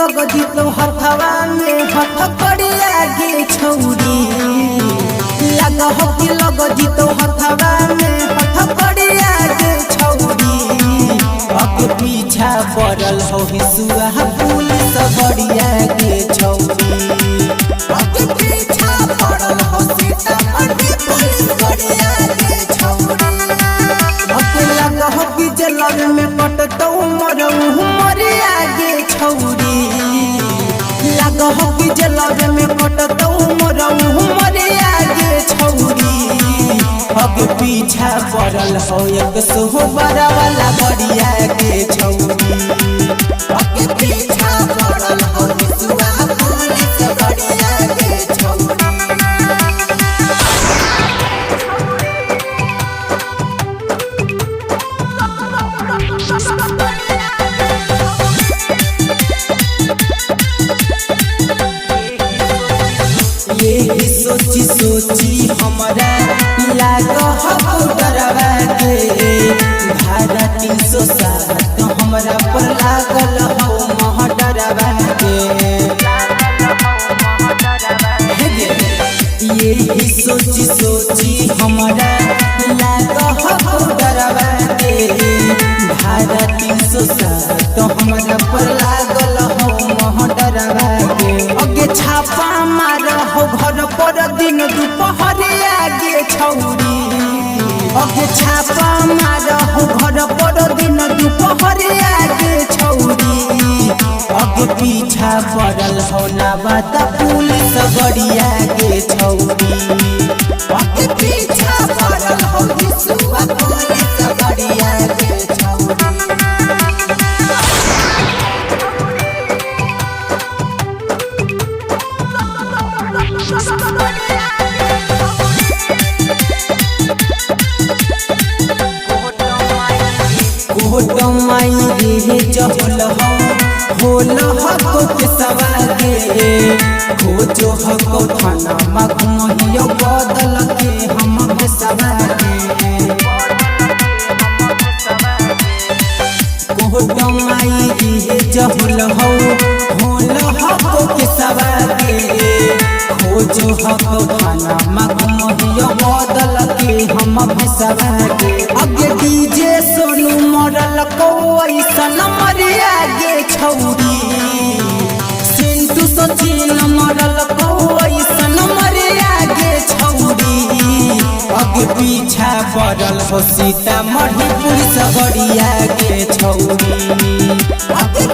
लग जितो हथवा में हथ कड़िया गे छौरी लग हो कि लग जितो हथवा में हथ कड़िया गे छौरी अब पीछा पड़ल हो हिसुआ पुलिस बढ़िया गे छौरी अब पीछा पड़ल हो सीतामढ़ी पुलिस बढ़िया गे छौरी अब लग हो कि जलग में कटतो मरऊ मरिया गे छौरी लग हो कि जलग में कटतो मरऊ मरिया गे छौरी अब पीछा पड़ल हो एक सोहबर वाला बढ़िया गे छौरी अब पीछा पड़ल हो हिसुआ पुलिस बढ़िया गे छौरी यही सोची सोची हमारा लागो हो डरवा के भाड़ा 307 हमारा पर लागल हो मह डरवा के यही सोची सोची हमारा लागो हो डरवा के भाड़ा 307 हमारा पर लागल हो मह डरवा के अगे छापा मार हो घर पर दिन दुपहरिया गे छौरी अगे छापा मार हो घर पर दिन दुपहरिया गे छौरी अगे पीछा पड़ल हो ना बात पुलिस बढ़िया गे छौरी अगे पीछा पड़ल हो हिसुआ पुलिस बढ़िया गे छौरी माई रे जहल होल हको के सवागे खोजो हको थाना मखमहियो बदल के हम सवागे कोहट माई रे जहल होल हको के सवागे खोजो हको थाना मखमहियो बदल के हम सवागे अगे डीजे सोनू मरल को ऐसन मरिया गे छौरी सिंटू सचिन मरल को ऐसन मरिया गे छौरी अगे पीछा पड़ल हो सीतामढ़ी पुलिस बढ़िया गे छौरी अगे